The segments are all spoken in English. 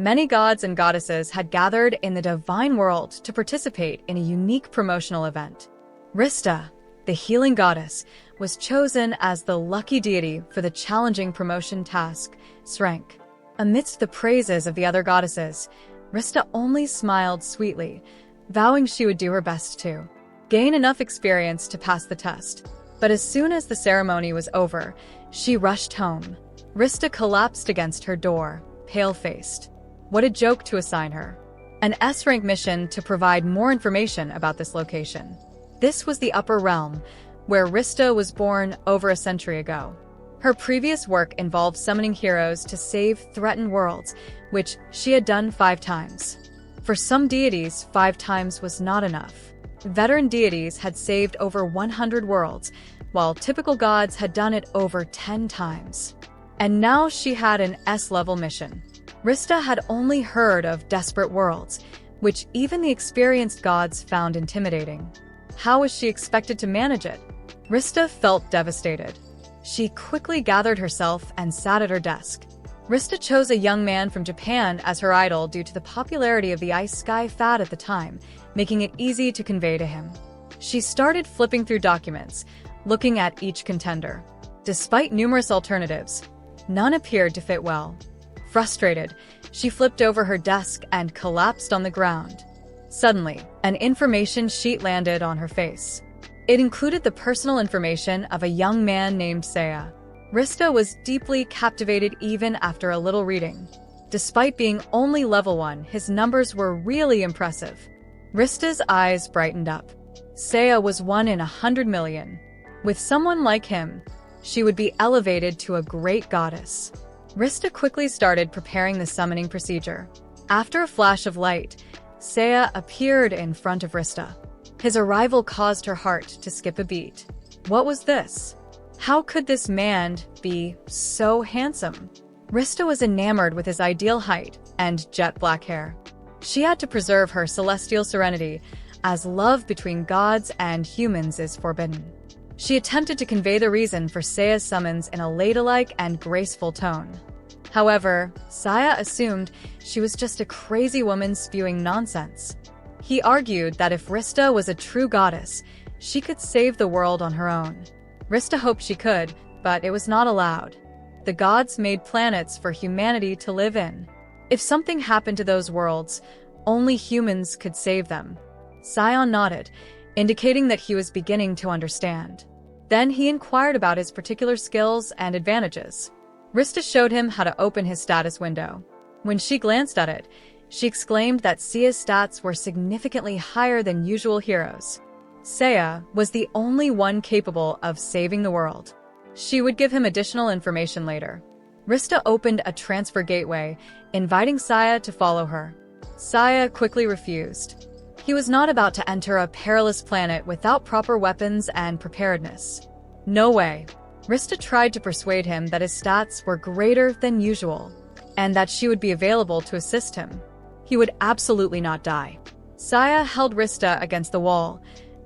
Many gods and goddesses had gathered in the divine world to participate in a unique promotional event. Rista, the healing goddess, was chosen as the lucky deity for the challenging promotion task, Srank. Amidst the praises of the other goddesses, Rista only smiled sweetly, vowing she would do her best to gain enough experience to pass the test. But as soon as the ceremony was over, she rushed home. Rista collapsed against her door, pale-faced. What a joke to assign her. An S-rank mission to provide more information about this location. This was the Upper Realm, where Rista was born over a century ago. Her previous work involved summoning heroes to save threatened worlds, which she had done 5 times. For some deities, 5 times was not enough. Veteran deities had saved over 100 worlds, while typical gods had done it over 10 times. And now she had an S-level mission. Rista had only heard of desperate worlds, which even the experienced gods found intimidating. How was she expected to manage it? Rista felt devastated. She quickly gathered herself and sat at her desk. Rista chose a young man from Japan as her idol due to the popularity of the Ice Sky fad at the time, making it easy to convey to him. She started flipping through documents, looking at each contender. Despite numerous alternatives, none appeared to fit well. Frustrated, she flipped over her desk and collapsed on the ground. Suddenly, an information sheet landed on her face. It included the personal information of a young man named Saya. Rista was deeply captivated even after a little reading. Despite being only level 1, his numbers were really impressive. Rista's eyes brightened up. Saya was 1 in 100 million. With someone like him, she would be elevated to a great goddess. Rista quickly started preparing the summoning procedure. After a flash of light, Saya appeared in front of Rista. His arrival caused her heart to skip a beat. What was this? How could this man be so handsome? Rista was enamored with his ideal height and jet black hair. She had to preserve her celestial serenity, as love between gods and humans is forbidden. She attempted to convey the reason for Saya's summons in a ladylike and graceful tone. However, Saya assumed she was just a crazy woman spewing nonsense. He argued that if Rista was a true goddess, she could save the world on her own. Rista hoped she could, but it was not allowed. The gods made planets for humanity to live in. If something happened to those worlds, only humans could save them. Sion nodded, indicating that he was beginning to understand. Then he inquired about his particular skills and advantages. Rista showed him how to open his status window. When she glanced at it, she exclaimed that Sia's stats were significantly higher than usual heroes. Saya was the only one capable of saving the world. She would give him additional information later. Rista opened a transfer gateway, inviting Saya to follow her. Saya quickly refused. He was not about to enter a perilous planet without proper weapons and preparedness. No way. Rista tried to persuade him that his stats were greater than usual, and that she would be available to assist him. He would absolutely not die. Saya held Rista against the wall,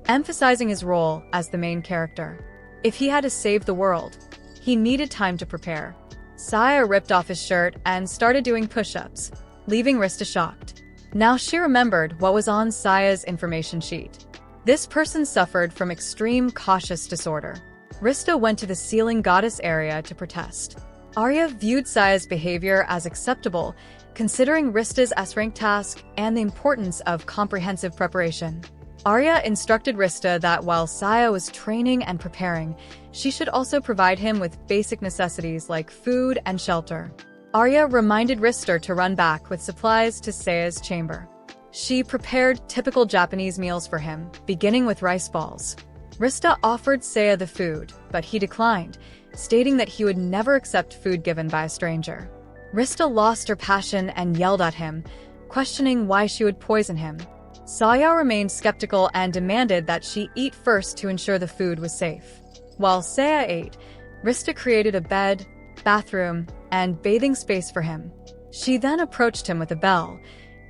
emphasizing his role as the main character. If he had to save the world, he needed time to prepare. Saya ripped off his shirt and started doing push-ups, leaving Rista shocked. Now she remembered what was on Saya's information sheet. This person suffered from extreme cautious disorder. Rista went to the ceiling goddess area to protest. Arya viewed Saya's behavior as acceptable, considering Rista's S-rank task and the importance of comprehensive preparation. Arya instructed Rista that while Saya was training and preparing, she should also provide him with basic necessities like food and shelter. Arya reminded Rista to run back with supplies to Saya's chamber. She prepared typical Japanese meals for him, beginning with rice balls. Rista offered Saya the food, but he declined, stating that he would never accept food given by a stranger. Rista lost her passion and yelled at him, questioning why she would poison him. Saya remained skeptical and demanded that she eat first to ensure the food was safe. While Saya ate, Rista created a bed, bathroom, and bathing space for him. She then approached him with a bell,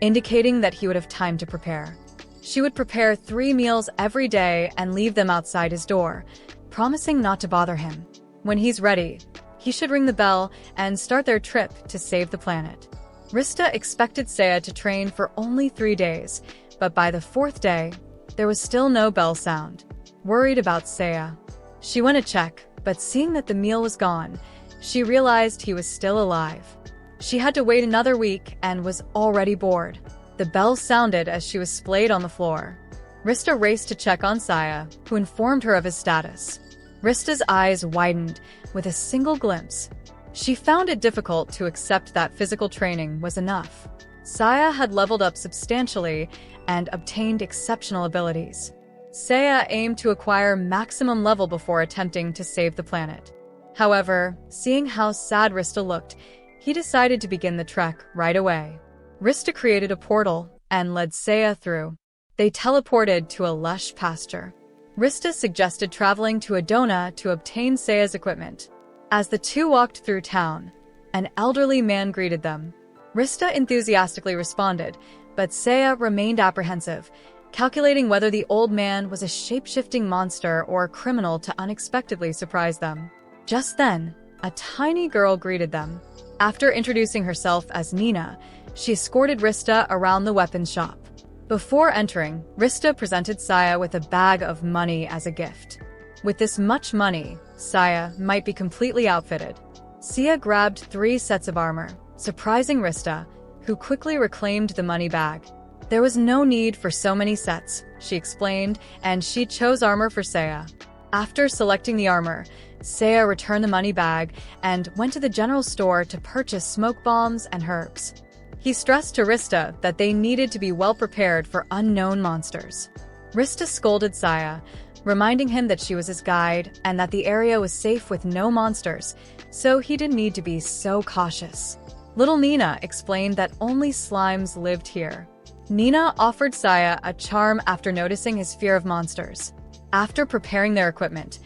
indicating that he would have time to prepare. She would prepare 3 meals every day and leave them outside his door, promising not to bother him. When he's ready, he should ring the bell and start their trip to save the planet. Rista expected Saya to train for only 3 days, but by the 4th day, there was still no bell sound. Worried about Saya, she went to check, but seeing that the meal was gone, she realized he was still alive. She had to wait another week and was already bored. The bell sounded as she was splayed on the floor. Rista raced to check on Saya, who informed her of his status. Rista's eyes widened with a single glimpse. She found it difficult to accept that physical training was enough. Saya had leveled up substantially and obtained exceptional abilities. Saya aimed to acquire maximum level before attempting to save the planet. However, seeing how sad Rista looked, he decided to begin the trek right away. Rista created a portal and led Saya through. They teleported to a lush pasture. Rista suggested traveling to Adona to obtain Saya's equipment. As the two walked through town, an elderly man greeted them. Rista enthusiastically responded, but Saya remained apprehensive, calculating whether the old man was a shape-shifting monster or a criminal to unexpectedly surprise them. Just then, a tiny girl greeted them. After introducing herself as Nina, she escorted Rista around the weapons shop. Before entering, Rista presented Saya with a bag of money as a gift. With this much money, Saya might be completely outfitted. Sia grabbed 3 sets of armor, surprising Rista, who quickly reclaimed the money bag. There was no need for so many sets, she explained, and she chose armor for Saya. After selecting the armor, Saya returned the money bag and went to the general store to purchase smoke bombs and herbs. He stressed to Rista that they needed to be well prepared for unknown monsters. Rista scolded Saya, reminding him that she was his guide and that the area was safe with no monsters, so he didn't need to be so cautious. Little Nina explained that only slimes lived here. Nina offered Saya a charm after noticing his fear of monsters. After preparing their equipment,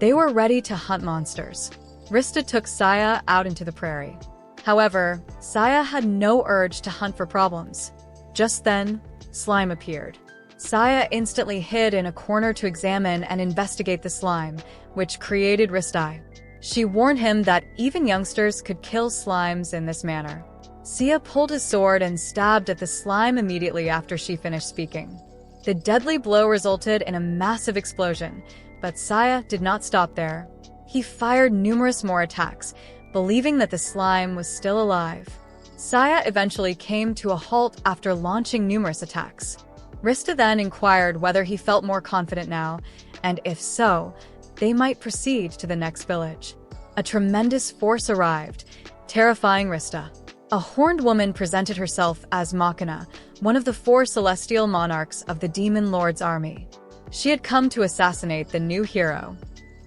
they were ready to hunt monsters. Rista took Saya out into the prairie. However, Saya had no urge to hunt for problems. Just then, slime appeared. Saya instantly hid in a corner to examine and investigate the slime, which created Ristai. She warned him that even youngsters could kill slimes in this manner. Sia pulled his sword and stabbed at the slime immediately after she finished speaking. The deadly blow resulted in a massive explosion, but Saya did not stop there. He fired numerous more attacks, believing that the slime was still alive. Saya eventually came to a halt after launching numerous attacks. Rista then inquired whether he felt more confident now, and if so, they might proceed to the next village. A tremendous force arrived, terrifying Rista. A horned woman presented herself as Machina, one of the 4 celestial monarchs of the Demon Lord's army. She had come to assassinate the new hero.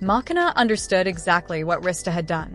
Machina understood exactly what Rista had done.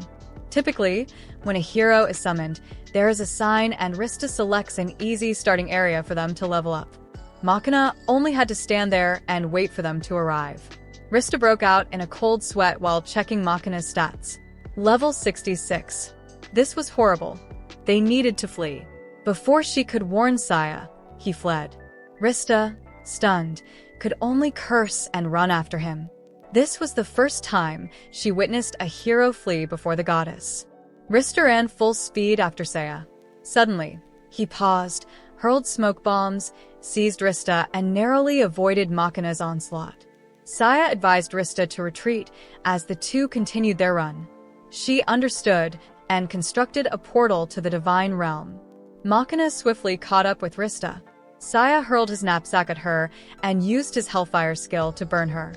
Typically, when a hero is summoned, there is a sign and Rista selects an easy starting area for them to level up. Machina only had to stand there and wait for them to arrive. Rista broke out in a cold sweat while checking Machina's stats. Level 66. This was horrible. They needed to flee. Before she could warn Saya, he fled. Rista, stunned, could only curse and run after him. This was the first time she witnessed a hero flee before the goddess. Rista ran full speed after Saya. Suddenly, he paused, hurled smoke bombs, seized Rista, and narrowly avoided Machina's onslaught. Saya advised Rista to retreat as the two continued their run. She understood and constructed a portal to the divine realm. Machina swiftly caught up with Rista. Saya hurled his knapsack at her and used his Hellfire skill to burn her.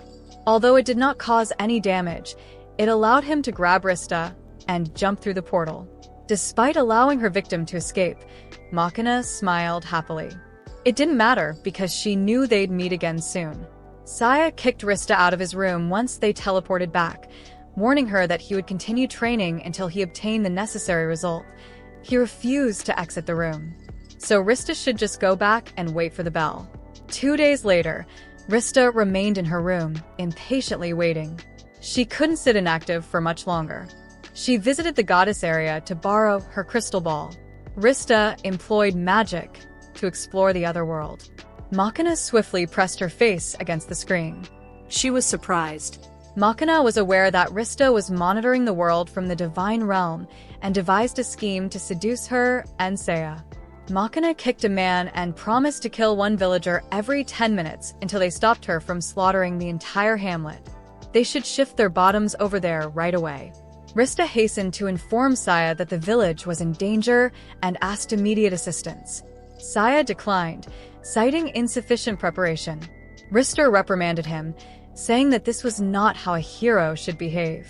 Although it did not cause any damage, it allowed him to grab Rista and jump through the portal. Despite allowing her victim to escape, Machina smiled happily. It didn't matter because she knew they'd meet again soon. Saya kicked Rista out of his room once they teleported back, warning her that he would continue training until he obtained the necessary result. He refused to exit the room. So Rista should just go back and wait for the bell. 2 days later, Rista remained in her room, impatiently waiting. She couldn't sit inactive for much longer. She visited the goddess area to borrow her crystal ball. Rista employed magic to explore the other world. Machina swiftly pressed her face against the screen. She was surprised. Machina was aware that Rista was monitoring the world from the divine realm and devised a scheme to seduce her and Seiya. Machina kicked a man and promised to kill one villager every 10 minutes until they stopped her from slaughtering the entire hamlet. They should shift their bottoms over there right away. Rista hastened to inform Seiya that the village was in danger and asked immediate assistance. Seiya declined, citing insufficient preparation. Rista reprimanded him, saying that this was not how a hero should behave.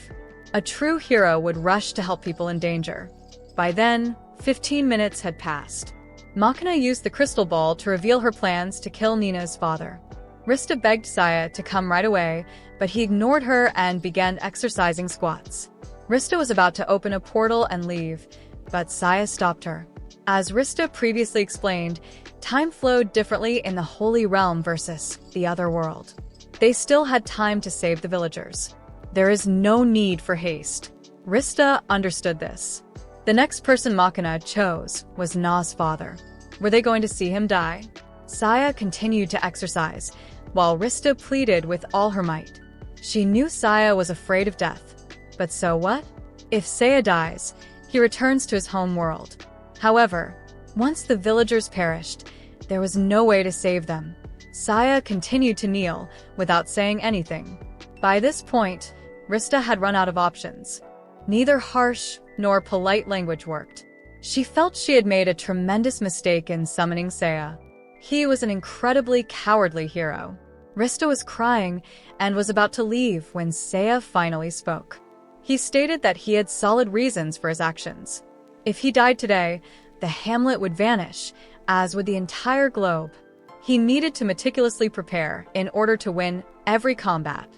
A true hero would rush to help people in danger. By then, 15 minutes had passed. Machina used the crystal ball to reveal her plans to kill Nina's father. Rista begged Seiya to come right away, but he ignored her and began exercising squats. Rista was about to open a portal and leave, but Seiya stopped her. As Rista previously explained, time flowed differently in the Holy Realm versus the other world. They still had time to save the villagers. There is no need for haste. Rista understood this. The next person Machina chose was Na's father. Were they going to see him die? Seiya continued to exercise, while Rista pleaded with all her might. She knew Seiya was afraid of death. But so what? If Seiya dies, he returns to his home world. However, once the villagers perished, there was no way to save them. Seiya continued to kneel without saying anything. By this point, Rista had run out of options. Neither harsh nor polite language worked. She felt she had made a tremendous mistake in summoning Seiya. He was an incredibly cowardly hero. Rista was crying and was about to leave when Seiya finally spoke. He stated that he had solid reasons for his actions. If he died today, the hamlet would vanish, as would the entire globe. He needed to meticulously prepare in order to win every combat.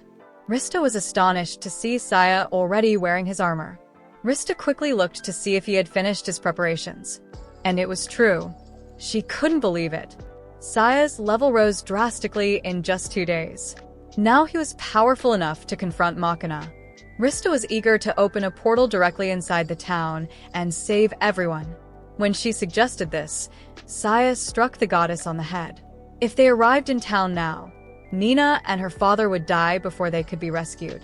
Rista was astonished to see Seiya already wearing his armor. Rista quickly looked to see if he had finished his preparations. And it was true. She couldn't believe it. Seiya's level rose drastically in just 2 days. Now he was powerful enough to confront Machina. Rista was eager to open a portal directly inside the town and save everyone. When she suggested this, Seiya struck the goddess on the head. If they arrived in town now, Nina and her father would die before they could be rescued.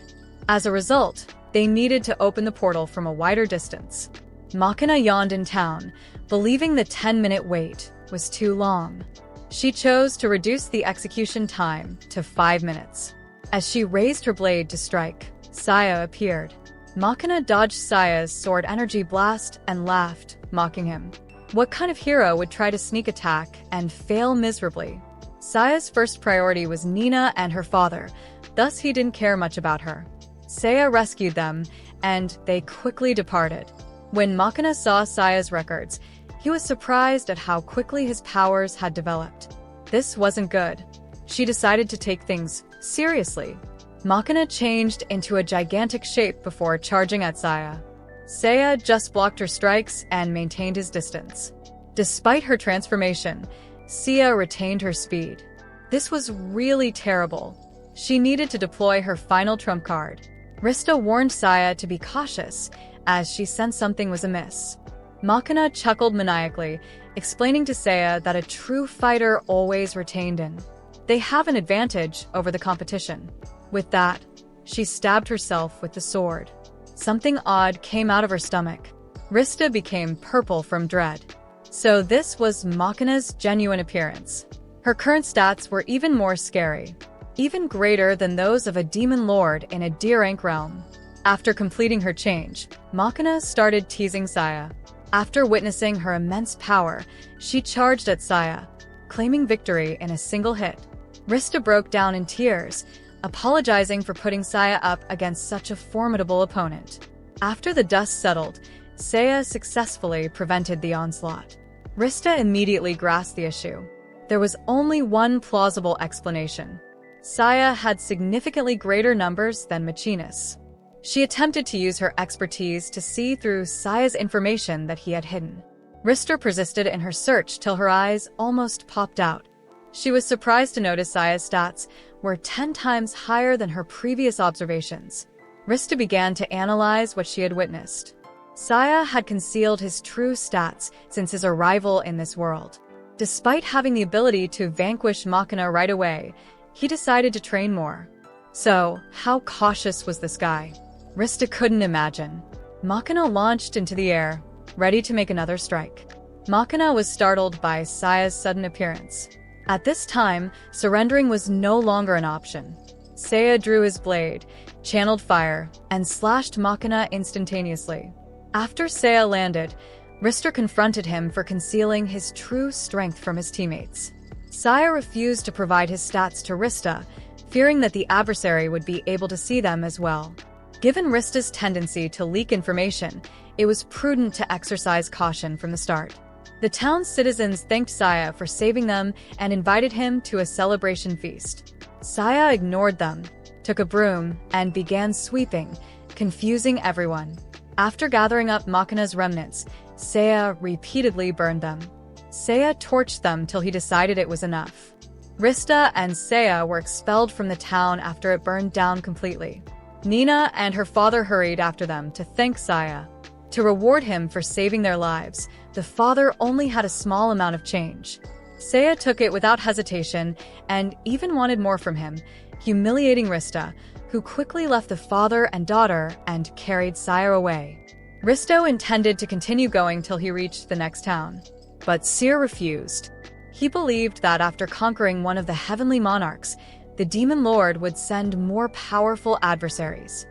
As a result, they needed to open the portal from a wider distance. Machina yawned in town, believing the 10-minute wait was too long. She chose to reduce the execution time to 5 minutes. As she raised her blade to strike, Seiya appeared. Machina dodged Seiya's sword energy blast and laughed, mocking him. What kind of hero would try to sneak attack and fail miserably? Seiya's first priority was Nina and her father, thus he didn't care much about her. Seiya rescued them, and they quickly departed. When Machina saw Seiya's records, he was surprised at how quickly his powers had developed. This wasn't good. She decided to take things seriously. Machina changed into a gigantic shape before charging at Seiya. Seiya just blocked her strikes and maintained his distance. Despite her transformation, Seiya retained her speed. This was really terrible. She needed to deploy her final trump card. Rista warned Seiya to be cautious, as she sensed something was amiss. Machina chuckled maniacally, explaining to Seiya that a true fighter always retained in. They have an advantage over the competition. With that, she stabbed herself with the sword. Something odd came out of her stomach. Rista became purple from dread. So this was Machina's genuine appearance. Her current stats were even more scary, even greater than those of a demon lord in a D-rank realm. After completing her change, Machina started teasing Seiya. After witnessing her immense power, she charged at Seiya, claiming victory in a single hit. Rista broke down in tears, apologizing for putting Seiya up against such a formidable opponent. After the dust settled, Seiya successfully prevented the onslaught. Rista immediately grasped the issue. There was only one plausible explanation. Seiya had significantly greater numbers than Machinus. She attempted to use her expertise to see through Seiya's information that he had hidden. Rista persisted in her search till her eyes almost popped out. She was surprised to notice Seiya's stats were 10 times higher than her previous observations. Rista began to analyze what she had witnessed. Seiya had concealed his true stats since his arrival in this world. Despite having the ability to vanquish Machina right away, he decided to train more. So, how cautious was this guy? Rista couldn't imagine. Machina launched into the air, ready to make another strike. Machina was startled by Saya's sudden appearance. At this time, surrendering was no longer an option. Saya drew his blade, channeled fire, and slashed Machina instantaneously. After Saya landed, Rister confronted him for concealing his true strength from his teammates. Saya refused to provide his stats to Rista, fearing that the adversary would be able to see them as well. Given Rista's tendency to leak information, it was prudent to exercise caution from the start. The town's citizens thanked Saya for saving them and invited him to a celebration feast. Saya ignored them, took a broom, and began sweeping, confusing everyone. After gathering up Machina's remnants, Saya repeatedly burned them. Saya torched them till he decided it was enough. Rista and Saya were expelled from the town after it burned down completely. Nina and her father hurried after them to thank Saya. To reward him for saving their lives, the father only had a small amount of change. Saya took it without hesitation and even wanted more from him, humiliating Rista, who quickly left the father and daughter and carried Saya away. Risto intended to continue going till he reached the next town, but Seer refused. He believed that after conquering one of the heavenly monarchs, the demon lord would send more powerful adversaries.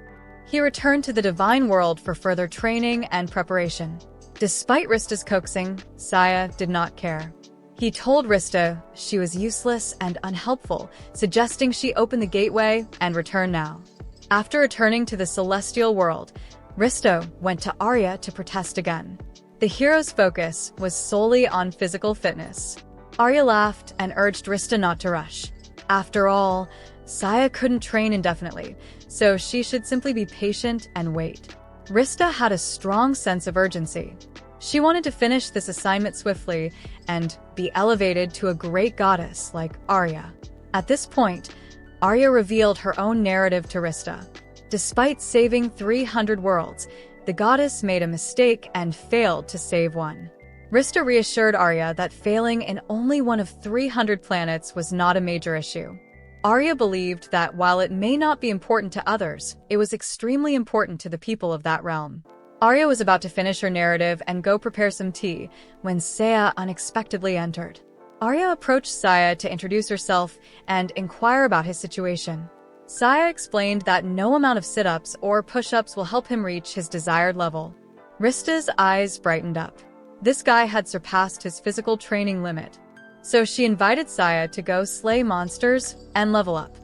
He returned to the divine world for further training and preparation. Despite Rista's coaxing, Saya did not care. He told Rista she was useless and unhelpful, suggesting she open the gateway and return now. After returning to the celestial world, Risto went to Arya to protest again. The hero's focus was solely on physical fitness. Arya laughed and urged Rista not to rush. After all, Saya couldn't train indefinitely, so she should simply be patient and wait. Rista had a strong sense of urgency. She wanted to finish this assignment swiftly and be elevated to a great goddess like Arya. At this point, Arya revealed her own narrative to Rista. Despite saving 300 worlds, the goddess made a mistake and failed to save one. Rista reassured Arya that failing in only one of 300 planets was not a major issue. Arya believed that while it may not be important to others, it was extremely important to the people of that realm. Arya was about to finish her narrative and go prepare some tea when Saya unexpectedly entered. Arya approached Saya to introduce herself and inquire about his situation. Saya explained that no amount of sit-ups or push-ups will help him reach his desired level. Rista's eyes brightened up. This guy had surpassed his physical training limit. So she invited Saya to go slay monsters and level up.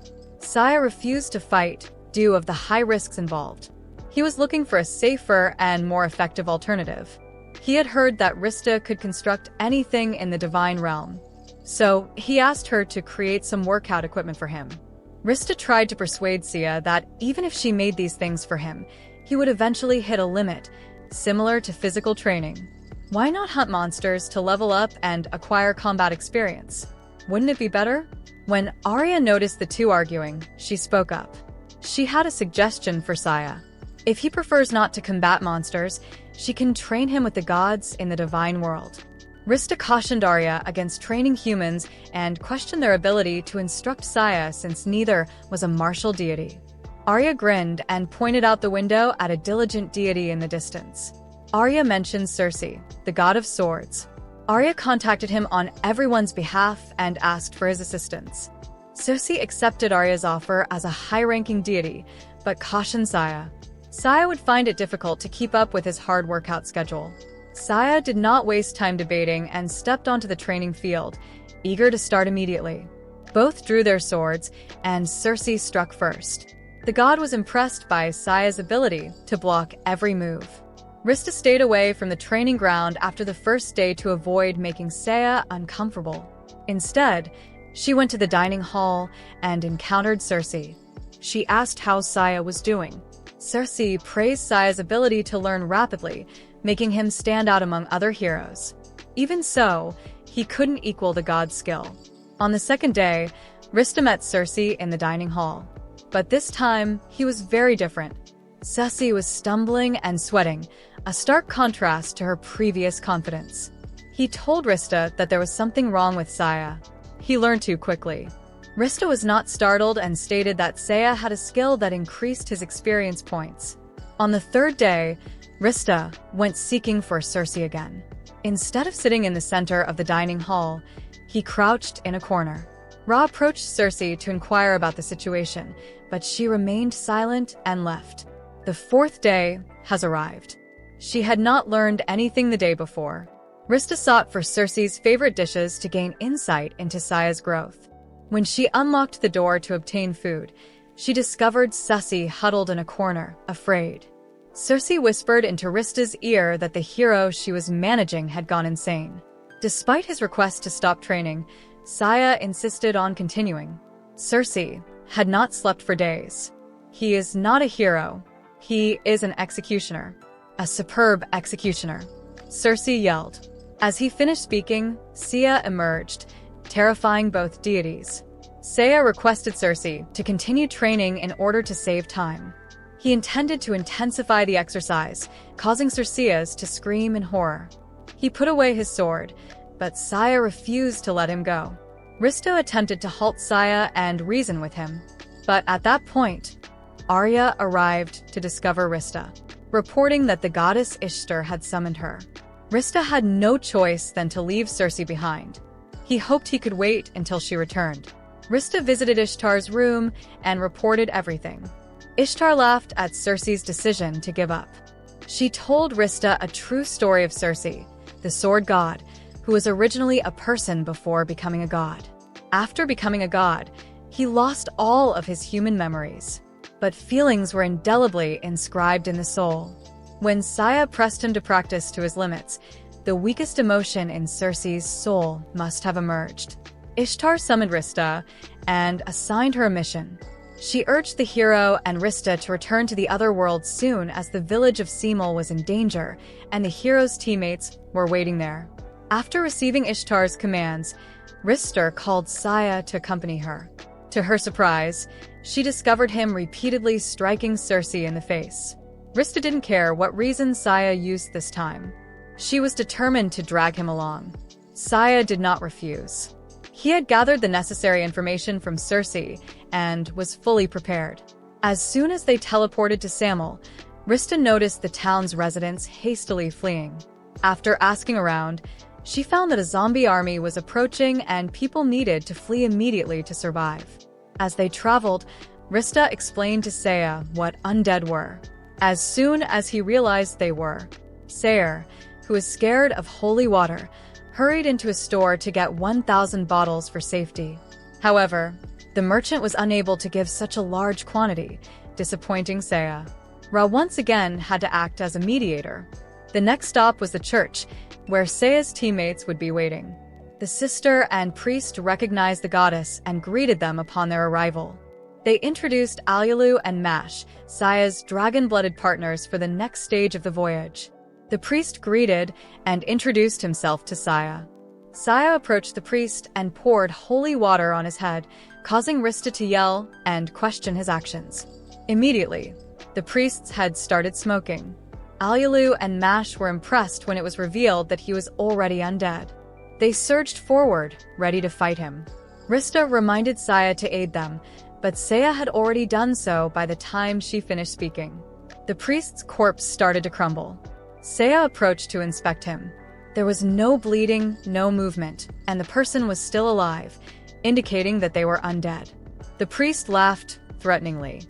Saya refused to fight due to the high risks involved. He was looking for a safer and more effective alternative. He had heard that Rista could construct anything in the divine realm. So he asked her to create some workout equipment for him. Rista tried to persuade Sia that even if she made these things for him, he would eventually hit a limit, similar to physical training. Why not hunt monsters to level up and acquire combat experience? Wouldn't it be better? When Arya noticed the two arguing, she spoke up. She had a suggestion for Saya. If he prefers not to combat monsters, she can train him with the gods in the divine world. Rista cautioned Arya against training humans and questioned their ability to instruct Saya since neither was a martial deity. Arya grinned and pointed out the window at a diligent deity in the distance. Arya mentioned Circe, the god of swords. Arya contacted him on everyone's behalf and asked for his assistance. Circe accepted Arya's offer as a high-ranking deity, but cautioned Saya. Saya would find it difficult to keep up with his hard workout schedule. Saya did not waste time debating and stepped onto the training field, eager to start immediately. Both drew their swords, and Circe struck first. The god was impressed by Saya's ability to block every move. Rista stayed away from the training ground after the first day to avoid making Saya uncomfortable. Instead, she went to the dining hall and encountered Circe. She asked how Saya was doing. Circe praised Saya's ability to learn rapidly, making him stand out among other heroes. Even so, he couldn't equal the god's skill. On the second day, Rista met Circe in the dining hall. But this time, he was very different. Circe was stumbling and sweating, a stark contrast to her previous confidence. He told Rista that there was something wrong with Saya. He learned too quickly. Rista was not startled and stated that Saya had a skill that increased his experience points. On the third day, Rista went seeking for Cersei again. Instead of sitting in the center of the dining hall, he crouched in a corner. Ra approached Cersei to inquire about the situation, but she remained silent and left. The fourth day has arrived. She had not learned anything the day before. Rista sought for Cersei's favorite dishes to gain insight into Saya's growth. When she unlocked the door to obtain food, she discovered Cersei huddled in a corner, afraid. Cersei whispered into Rista's ear that the hero she was managing had gone insane. Despite his request to stop training, Saya insisted on continuing. Cersei had not slept for days. He is not a hero. He is an executioner. A superb executioner, Cersei yelled. As he finished speaking, Sia emerged, terrifying both deities. Saya requested Cersei to continue training in order to save time. He intended to intensify the exercise, causing Cersei to scream in horror. He put away his sword, but Saya refused to let him go. Risto attempted to halt Saya and reason with him, but at that point, Arya arrived to discover Rista, reporting that the goddess Ishtar had summoned her. Rista had no choice than to leave Cersei behind. He hoped he could wait until she returned. Rista visited Ishtar's room and reported everything. Ishtar laughed at Cersei's decision to give up. She told Rista a true story of Cersei, the sword god, who was originally a person before becoming a god. After becoming a god, he lost all of his human memories, but feelings were indelibly inscribed in the soul. When Saya pressed him to practice to his limits, the weakest emotion in Cersei's soul must have emerged. Ishtar summoned Rista and assigned her a mission. She urged the hero and Rista to return to the other world soon, as the village of Simul was in danger and the hero's teammates were waiting there. After receiving Ishtar's commands, Rista called Saya to accompany her. To her surprise, she discovered him repeatedly striking Cersei in the face. Rista didn't care what reason Saya used this time. She was determined to drag him along. Saya did not refuse. He had gathered the necessary information from Cersei and was fully prepared. As soon as they teleported to Samul, Rista noticed the town's residents hastily fleeing. After asking around, she found that a zombie army was approaching and people needed to flee immediately to survive. As they traveled, Rista explained to Saya what undead were. As soon as he realized they were, Sayer, who was scared of holy water, hurried into a store to get 1,000 bottles for safety. However, the merchant was unable to give such a large quantity, disappointing Saya. Ra once again had to act as a mediator. The next stop was the church, where Saya's teammates would be waiting. The sister and priest recognized the goddess and greeted them upon their arrival. They introduced Alyalu and Mash, Saya's dragon-blooded partners for the next stage of the voyage. The priest greeted and introduced himself to Saya. Saya approached the priest and poured holy water on his head, causing Rista to yell and question his actions. Immediately, the priest's head started smoking. Alyalu and Mash were impressed when it was revealed that he was already undead. They surged forward, ready to fight him. Rista reminded Saya to aid them, but Saya had already done so by the time she finished speaking. The priest's corpse started to crumble. Saya approached to inspect him. There was no bleeding, no movement, and the person was still alive, indicating that they were undead. The priest laughed threateningly.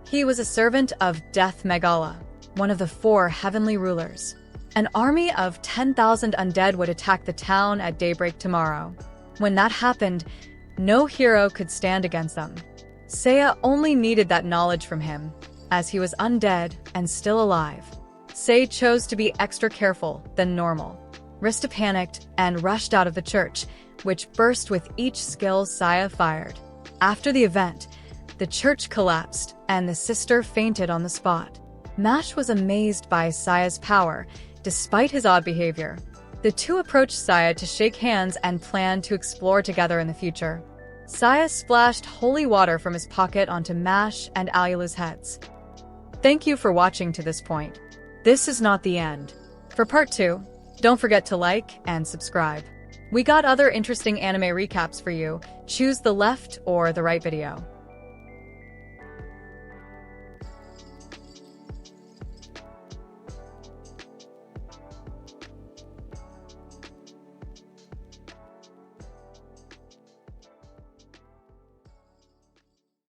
He was a servant of Death Megala, one of the 4 heavenly rulers. An army of 10,000 undead would attack the town at daybreak tomorrow. When that happened, no hero could stand against them. Saya only needed that knowledge from him, as he was undead and still alive. Say chose to be extra careful than normal. Rista panicked and rushed out of the church, which burst with each skill Saya fired. After the event, the church collapsed and the sister fainted on the spot. Mash was amazed by Saya's power, despite his odd behavior. The two approached Saya to shake hands and planned to explore together in the future. Saya splashed holy water from his pocket onto Mash and Alyalu's heads. Thank you for watching to this point. This is not the end. For part 2, don't forget to like and subscribe. We got other interesting anime recaps for you. Choose the left or the right video.